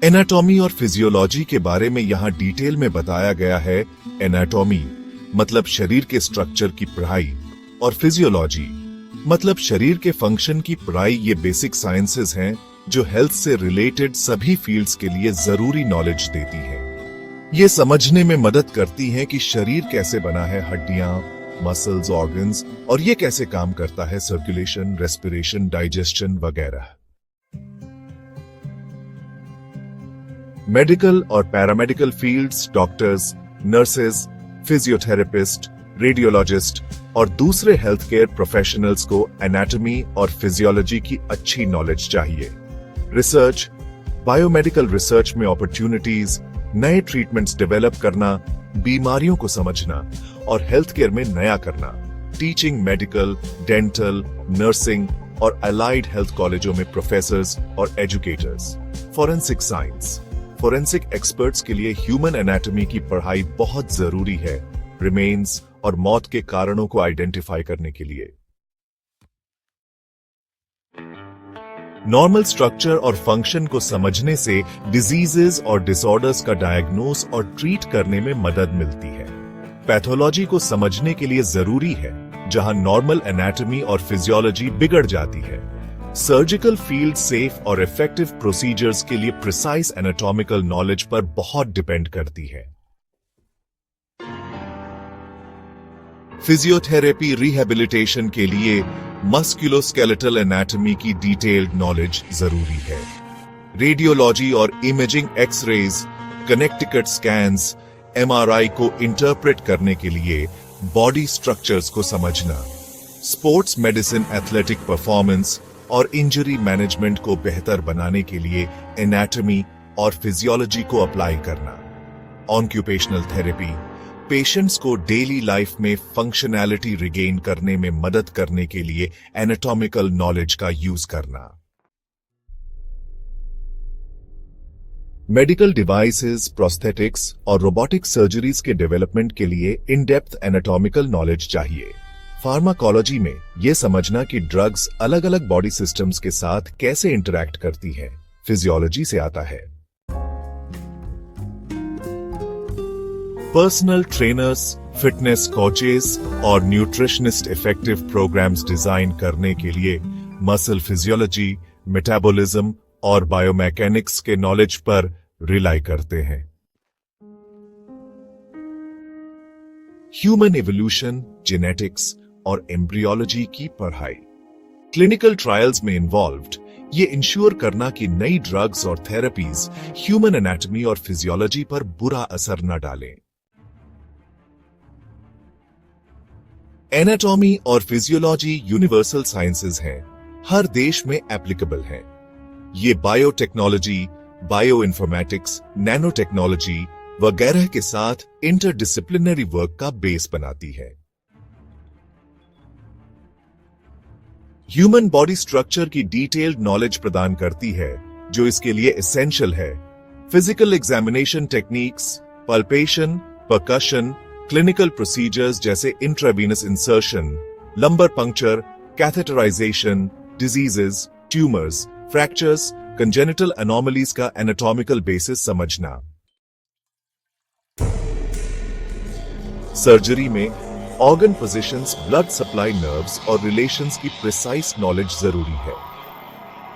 Anatomy और physiology के बारे में यहाँ डिटेल में बताया गया है। एनाटॉमी मतलब शरीर के स्ट्रक्चर की पढ़ाई और फिजियोलॉजी मतलब शरीर के फंक्शन की पढ़ाई। ये बेसिक साइंसेज हैं जो हेल्थ से रिलेटेड सभी फील्ड्स के लिए जरूरी नॉलेज देती है। ये समझने में मदद करती हैं कि शरीर कैसे बना है, हड्डियां, मसल्स, ऑर्गन्स, और ये कैसे काम करता है, सर्कुलेशन, रेस्पिरेशन, डाइजेशन वगैरह। मेडिकल और paramedical fields, doctors, nurses, physiotherapist, radiologist और दूसरे हेल्थ केयर प्रोफेशनल्स को एनाटॉमी और फिजियोलॉजी की अच्छी नॉलेज चाहिए। रिसर्च, बायोमेडिकल रिसर्च में अपॉर्चुनिटीज, नए ट्रीटमेंट्स डेवलप करना, बीमारियों को समझना और हेल्थ केयर में नया करना, टीचिंग, मेडिकल, डेंटल, नर्सिंग और अलाइड हेल्थ कॉलेजों में प्रोफेसर्स और educators. Forensic science, forensic experts के लिए ह्यूमन एनाटॉमी की पढ़ाई बहुत जरूरी है, रिमेन्स और मौत के कारणों को आइडेंटिफाई करने के लिए। नॉर्मल स्ट्रक्चर और फंक्शन को समझने से डिजीजेस और डिसऑर्डर्स का डायग्नोस और ट्रीट करने में मदद मिलती है। पैथोलॉजी को समझने के लिए जरूरी है जहां नॉर्मल एनाटॉमी और फिजियोलॉजी बिगड़ जाती है। सर्जिकल फील्ड सेफ और इफेक्टिव प्रोसीजर्स के लिए प्रिसाइज एनाटॉमिकल नॉलेज पर बहुत डिपेंड करती है। फिजियोथेरेपी रिहैबिलिटेशन के लिए मस्कुलोस्केलेटल एनाटॉमी की डिटेल्ड नॉलेज जरूरी है। रेडियोलॉजी और imaging, x-rays, Connecticut scans, MRI को इंटरप्रेट करने के लिए बॉडी स्ट्रक्चर्स को समझना, स्पोर्ट्स मेडिसिन, एथलेटिक परफॉर्मेंस और इंजरी मैनेजमेंट को बेहतर बनाने के लिए एनाटॉमी और फिजियोलॉजी को अप्लाई करना। ऑक्यूपेशनल थेरेपी, पेशेंट्स को डेली लाइफ में फंक्शनैलिटी रिगेन करने में मदद करने के लिए एनाटॉमिकल नॉलेज का यूज करना। मेडिकल डिवाइसेस, प्रोस्थेटिक्स और रोबोटिक सर्जरीज के डेवलपमेंट के लिए इन डेप्थ एनाटॉमिकल नॉलेज चाहिए। फार्माकोलॉजी में यह समझना कि ड्रग्स अलग अलग बॉडी सिस्टम्स के साथ कैसे इंटरैक्ट करती हैं, फिजियोलॉजी से आता है। पर्सनल ट्रेनर्स, फिटनेस कोचेस और न्यूट्रिशनिस्ट इफेक्टिव प्रोग्राम्स डिजाइन करने के लिए मसल फिजियोलॉजी, मेटाबॉलिज्म और बायोमैकेनिक्स के नॉलेज पर रिलाई करते हैं। ह्यूमन इवोल्यूशन, जेनेटिक्स और एम्ब्रियोलॉजी की पढ़ाई, क्लिनिकल ट्रायल्स में इन्वॉल्व्ड, ये इंश्योर करना कि नई ड्रग्स और थेरेपीज ह्यूमन एनाटॉमी और फिजियोलॉजी पर बुरा असर न डालें। एनाटॉमी और फिजियोलॉजी यूनिवर्सल साइंसेज हैं, हर देश में एप्लीकेबल हैं। ये बायोटेक्नोलॉजी, बायोइन्फॉर्मेटिक्स, नैनो टेक्नोलॉजी वगैरह के साथ इंटरडिसिप्लिनरी वर्क का बेस बनाती है। ह्यूमन बॉडी स्ट्रक्चर की डिटेल्ड नॉलेज प्रदान करती है जो इसके लिए एसेंशियल है। Physical examination techniques, palpation, percussion, clinical procedures जैसे intravenous insertion, lumbar puncture, catheterisation, diseases, tumours, fractures, congenital anomalies का एनाटॉमिकल बेसिस समझना। सर्जरी में organ positions, blood supply, nerves और रिलेशंस की प्रिसाइज नॉलेज जरूरी है।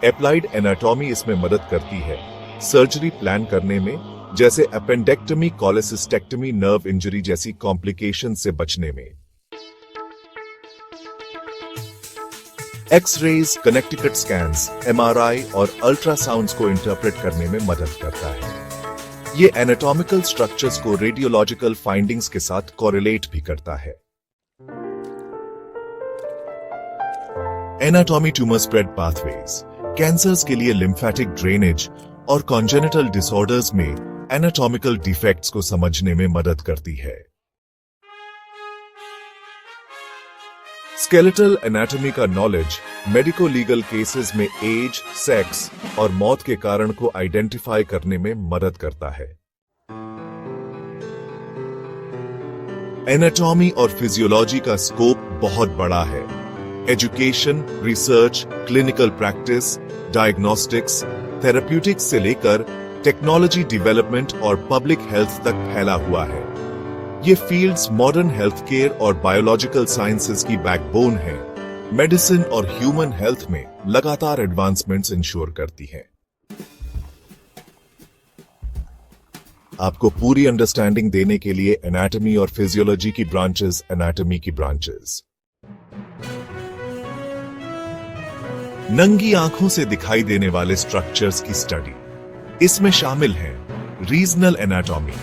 एप्लाइड एनाटॉमी इसमें मदद करती है सर्जरी प्लान करने में, जैसे अपेंडेक्टमी, कोलेसिस्टेक्टमी, नर्व इंजरी जैसी कॉम्प्लिकेशन से बचने में। एक्सरेज, कनेक्टिकट स्कैन्स, एमआरआई और अल्ट्रासाउंड्स को इंटरप्रेट करने में मदद करता है। ये एनाटॉमिकल स्ट्रक्चर्स को रेडियोलॉजिकल फाइंडिंग्स के साथ कोरिलेट भी करता है। Anatomy, tumour spread pathways, cancers के लिए लिम्फेटिक ड्रेनेज और कॉन्जेनिटल डिसऑर्डर्स में एनाटॉमिकल डिफेक्ट्स को समझने में मदद करती है। स्केलेटल एनाटॉमी का नॉलेज मेडिको लीगल केसेस में एज, सेक्स और मौत के कारण को आइडेंटिफाई करने में मदद करता है। एनाटॉमी और फिजियोलॉजी का स्कोप बहुत बड़ा है। Education, research, clinical practice, diagnostics, therapeutics से लेकर टेक्नोलॉजी डेवलपमेंट और पब्लिक हेल्थ तक फैला हुआ है। ये फील्ड्स मॉडर्न हेल्थ केयर और बायोलॉजिकल साइंसेज की बैकबोन है। मेडिसिन और ह्यूमन हेल्थ में लगातार एडवांसमेंट्स इंश्योर करती हैं। आपको पूरी अंडरस्टैंडिंग देने के लिए एनाटॉमी और फिजियोलॉजी की ब्रांचेस, एनाटॉमी की ब्रांचेस। नंगी आंखों से दिखाई देने वाले स्ट्रक्चर्स की स्टडी। इसमें शामिल है रीजनल एनाटॉमी,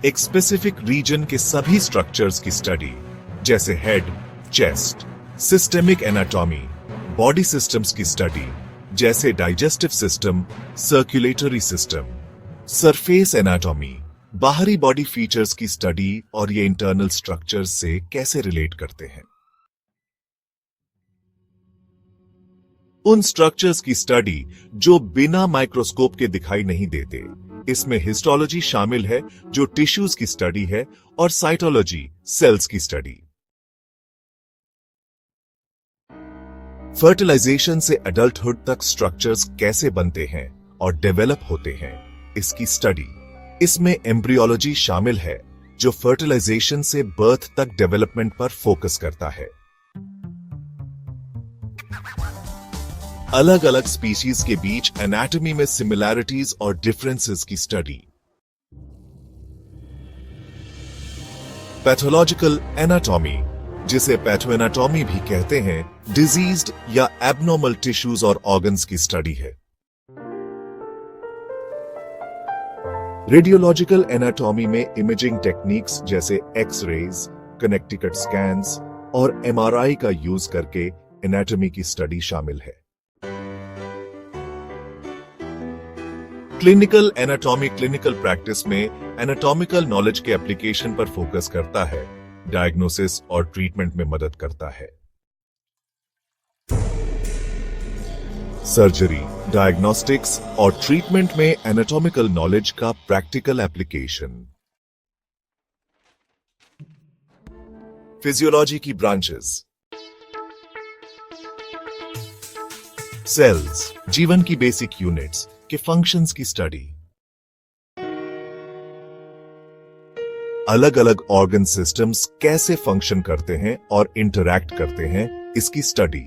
एक स्पेसिफिक रीजन के सभी स्ट्रक्चर्स की स्टडी, जैसे head, chest. Systemic anatomy, body systems की स्टडी, जैसे digestive system, circulatory system. Surface anatomy, बाहरी बॉडी फीचर्स की स्टडी और ये इंटरनल स्ट्रक्चर्स से कैसे रिलेट करते हैं। उन स्ट्रक्चर्स की स्टडी जो बिना माइक्रोस्कोप के दिखाई नहीं देते। इसमें हिस्टोलॉजी शामिल है जो टिश्यूज की स्टडी है, और साइटोलॉजी, सेल्स की स्टडी। फर्टिलाइजेशन से एडल्टहुड तक स्ट्रक्चर्स कैसे बनते हैं और डेवलप होते हैं, इसकी स्टडी। इसमें एम्ब्रियोलॉजी शामिल है जो फर्टिलाइजेशन से बर्थ तक डेवलपमेंट पर फोकस करता है। अलग अलग स्पीशीज के बीच एनाटॉमी में सिमिलैरिटीज और डिफरेंसेस की स्टडी। पैथोलॉजिकल एनाटॉमी, जिसे पैथोएनाटॉमी भी कहते हैं, डिजीज्ड या एबनॉर्मल टिश्यूज और ऑर्गन्स की स्टडी है। रेडियोलॉजिकल एनाटॉमी में इमेजिंग टेक्निक्स जैसे एक्स-रेज, कनेक्टिकट स्कैन्स और एमआरआई का यूज करके एनाटॉमी की स्टडी शामिल है। क्लिनिकल एनाटॉमी क्लिनिकल प्रैक्टिस में एनाटॉमिकल नॉलेज के एप्लीकेशन पर फोकस करता है, डायग्नोसिस और ट्रीटमेंट में मदद करता है। सर्जरी, डायग्नोस्टिक्स और ट्रीटमेंट में एनाटॉमिकल नॉलेज का प्रैक्टिकल एप्लीकेशन। फिजियोलॉजी की ब्रांचेस। सेल्स, जीवन की बेसिक यूनिट्स के फंक्शंस की स्टडी। अलग अलग ऑर्गन सिस्टम्स कैसे फंक्शन करते हैं और इंटरैक्ट करते हैं, इसकी स्टडी।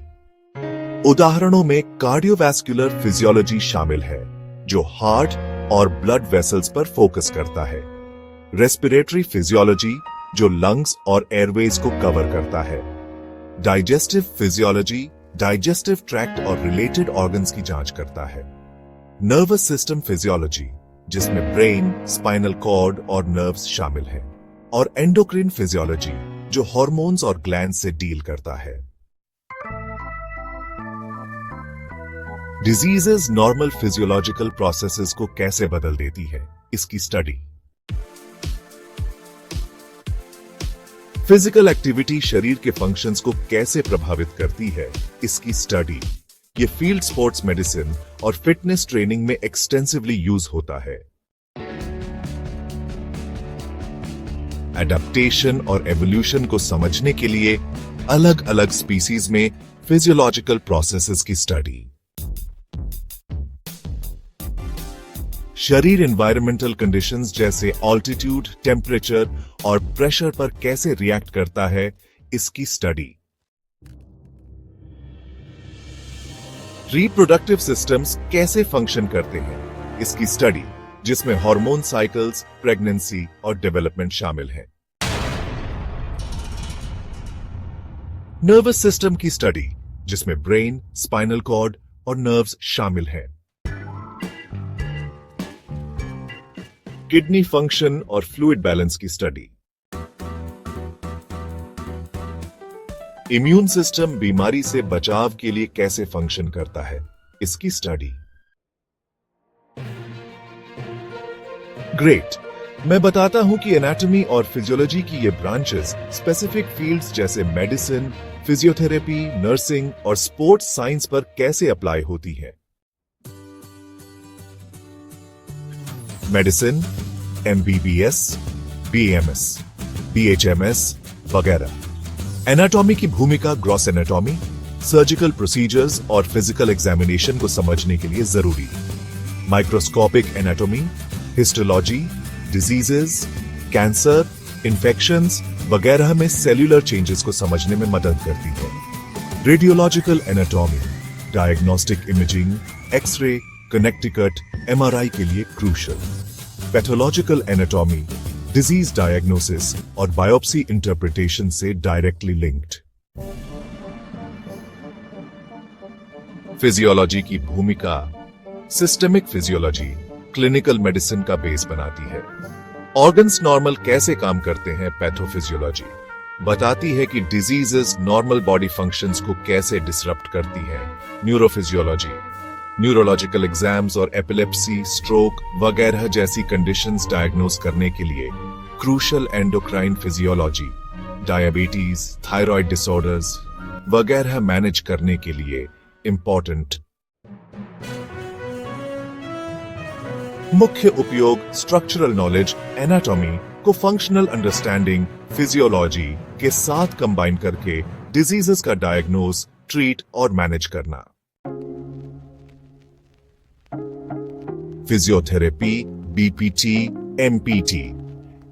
उदाहरणों में कार्डियोवैस्कुलर फिजियोलॉजी शामिल है जो हार्ट और ब्लड वेसल्स पर फोकस करता है। रेस्पिरेटरी फिजियोलॉजी जो लंग्स और एयरवेज को कवर करता है। डाइजेस्टिव फिजियोलॉजी डाइजेस्टिव ट्रैक्ट और रिलेटेड ऑर्गन्स की जांच करता है। नर्वस सिस्टम फिजियोलॉजी जिसमें ब्रेन, स्पाइनल कॉर्ड और नर्व्स शामिल हैं, और एंडोक्रिन फिजियोलॉजी जो हार्मोन्स और ग्लैंड से डील करता है। डिजीजेस नॉर्मल फिजियोलॉजिकल प्रोसेसेस को कैसे बदल देती है, इसकी स्टडी। फिजिकल एक्टिविटी शरीर के फंक्शंस को कैसे प्रभावित करती है, इसकी स्टडी। ये फील्ड स्पोर्ट्स मेडिसिन और फिटनेस ट्रेनिंग में एक्सटेंसिवली यूज होता है। एडेप्टेशन और एवोल्यूशन को समझने के लिए अलग अलग स्पीसीज में फिजियोलॉजिकल प्रोसेसेस की स्टडी। शरीर एनवायरमेंटल कंडीशंस जैसे ऑल्टीट्यूड, टेम्परेचर और प्रेशर पर कैसे रिएक्ट करता है, इसकी स्टडी। रिप्रोडक्टिव सिस्टम्स कैसे फंक्शन करते हैं, इसकी स्टडी, जिसमें हार्मोन साइकिल्स, प्रेगनेंसी और डेवलपमेंट शामिल है। नर्वस सिस्टम की स्टडी, जिसमें ब्रेन, स्पाइनल कॉर्ड और नर्व्स शामिल हैं। किडनी फंक्शन और फ्लूइड बैलेंस की स्टडी। इम्यून सिस्टम बीमारी से बचाव के लिए कैसे फंक्शन करता है, इसकी स्टडी। ग्रेट, मैं बताता हूं कि एनाटॉमी और फिजियोलॉजी की ये ब्रांचेस स्पेसिफिक फील्ड्स जैसे मेडिसिन, फिजियोथेरेपी, नर्सिंग और स्पोर्ट्स साइंस पर कैसे अप्लाई होती हैं। मेडिसिन, एमबीबीएस, बीएमएस, बीएचएमएस वगैरह। एनाटॉमी की भूमिका ग्रॉस एनाटॉमी, सर्जिकल प्रोसीजर्स और फिजिकल एग्जामिनेशन को समझने के लिए जरूरी है। Microscopic anatomy, histology, diseases, cancer, infections वगैरह में सेल्यूलर चेंजेस को समझने में मदद करती है। Radiological anatomy, diagnostic imaging, x-ray, Connecticut, MRI के लिए crucial. Pathological anatomy, disease diagnosis और बायोप्सी इंटरप्रिटेशन से डायरेक्टली लिंक्ड। फिजियोलॉजी की भूमिका। सिस्टमिक फिजियोलॉजी क्लिनिकल मेडिसिन का बेस बनाती है। ऑर्गन्स नॉर्मल कैसे काम करते हैं, पैथोफिजियोलॉजी बताती है कि डिजीजेस नॉर्मल बॉडी फंक्शंस को कैसे डिसरप्ट करती हैं। न्यूरोफिजियोलॉजी न्यूरोलॉजिकल एग्जाम्स और एपिलेप्सी, स्ट्रोक वगैरह जैसी कंडीशंस डायग्नोज करने के लिए crucial. Endocrine physiology diabetes, thyroid disorders वगैरह मैनेज करने के लिए इंपॉर्टेंट। मुख्य उपयोग स्ट्रक्चरल नॉलेज, एनाटॉमी को फंक्शनल अंडरस्टैंडिंग, फिजियोलॉजी के साथ कंबाइन करके डिजीजेस का डायग्नोज, ट्रीट और मैनेज करना। Physiotherapy, BPT, empty.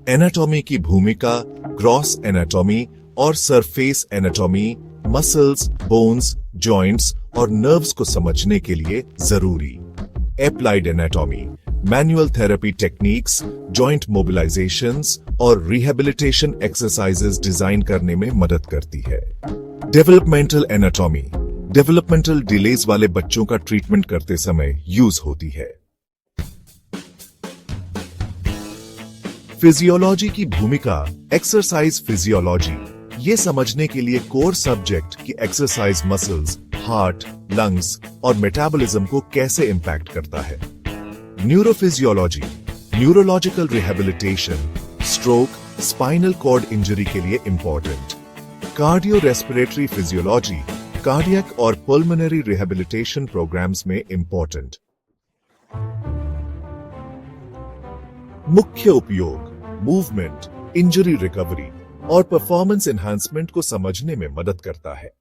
एनाटॉमी की भूमिका। ग्रॉस एनाटॉमी और surface anatomy muscles, bones, joints और नर्व्स को समझने के लिए जरूरी। Applied anatomy manual therapy techniques, joint mobilisations और रिहेबिलिटेशन एक्सरसाइजेस डिजाइन करने में मदद करती है। डेवलपमेंटल एनाटॉमी डेवलपमेंटल डिलेज वाले बच्चों का ट्रीटमेंट करते समय यूज होती है। फिजियोलॉजी की भूमिका। एक्सरसाइज फिजियोलॉजी ये समझने के लिए कोर सब्जेक्ट कि एक्सरसाइज मसल्स, हार्ट, लंग्स और मेटाबॉलिज्म को कैसे इंपैक्ट करता है। Neurophysiology neurological rehabilitation, stroke, spinal cord injury के लिए important. Cardio respiratory physiology cardiac और पल्मोनरी रिहेबिलिटेशन प्रोग्राम्स में इंपॉर्टेंट। मुख्य उपयोग मूवमेंट, इंजरी रिकवरी और परफॉर्मेंस एनहांसमेंट को समझने में मदद करता है।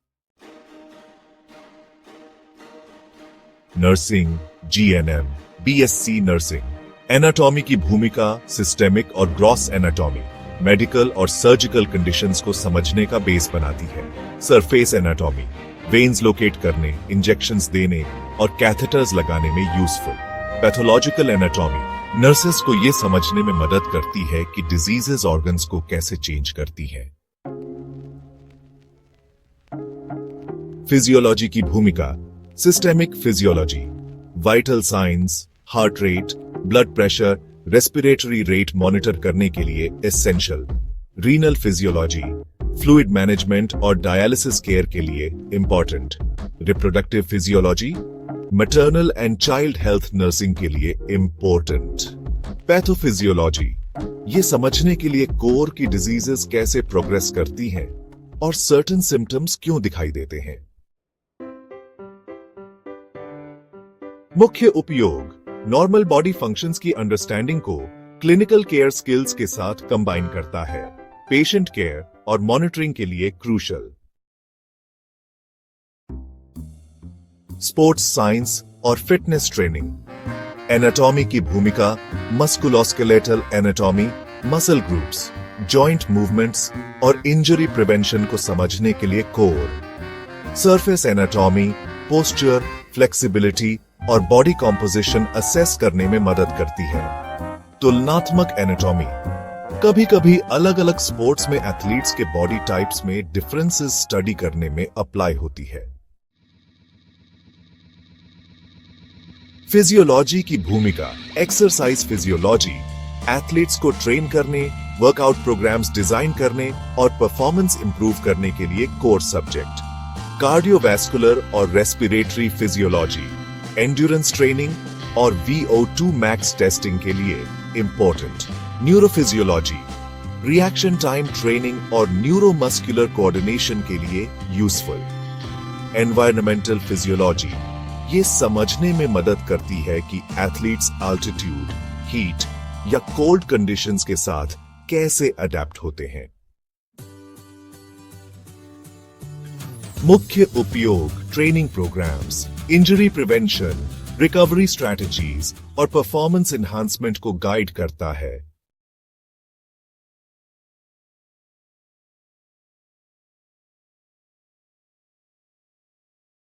Nursing, GNM, BSc nursing. Anatomy की भूमिका। सिस्टेमिक और ग्रॉस एनाटॉमी मेडिकल और सर्जिकल कंडीशंस को समझने का बेस बनाती है। सरफेस एनाटॉमी वेन्स लोकेट करने, इंजेक्शंस देने और कैथेटर्स लगाने में यूजफुल। पैथोलॉजिकल एनाटॉमी नर्सेस को यह समझने में मदद करती है कि डिजीजेस ऑर्गन्स को कैसे चेंज करती हैं। फिजियोलॉजी की भूमिका। Systemic physiology vital science, heart rate, blood pressure, respiratory rate monitor करने के लिए essential. Renal physiology fluid management और डायलिसिस केयर के लिए important. Reproductive physiology maternal and child health nursing के लिए इंपॉर्टेंट। पैथोफिजियोलॉजी ये समझने के लिए कोर की डिजीजेस कैसे प्रोग्रेस करती हैं और सर्टेन सिम्टम्स क्यों दिखाई देते हैं। मुख्य उपयोग नॉर्मल बॉडी फंक्शंस की अंडरस्टैंडिंग को क्लिनिकल केयर स्किल्स के साथ कंबाइन करता है। पेशेंट केयर और मॉनिटरिंग के लिए क्रूशल। स्पोर्ट्स साइंस और फिटनेस ट्रेनिंग। एनाटॉमी की भूमिका। Musculoskeletal anatomy muscle groups, joint movements और इंजरी प्रिवेंशन को समझने के लिए core. Surface anatomy posture, flexibility और बॉडी कॉम्पोजिशन असेस करने में मदद करती है। तुलनात्मक एनाटॉमी कभी कभी अलग अलग स्पोर्ट्स में एथलीट्स के बॉडी टाइप्स में डिफरेंसेस स्टडी करने में अप्लाई होती है। फिजियोलॉजी की भूमिका। एक्सरसाइज फिजियोलॉजी एथलीट्स को ट्रेन करने, वर्कआउट प्रोग्राम्स डिजाइन करने और परफॉर्मेंस इंप्रूव करने के लिए कोर सब्जेक्ट। कार्डियोवैस्कुलर और रेस्पिरेटरी फिजियोलॉजी एंड्योरेंस ट्रेनिंग और VO2 मैक्स टेस्टिंग के लिए important. Neurophysiology reaction time training और न्यूरोमस्कुलर कोऑर्डिनेशन के लिए यूजफुल। एनवायरमेंटल फिजियोलॉजी ये समझने में मदद करती है कि एथलीट्स अल्टीट्यूड, हीट या कोल्ड कंडीशंस के साथ कैसे अडेप्ट होते हैं। मुख्य उपयोग training programmes, injury prevention, recovery strategies और परफॉर्मेंस एनहांसमेंट को गाइड करता है।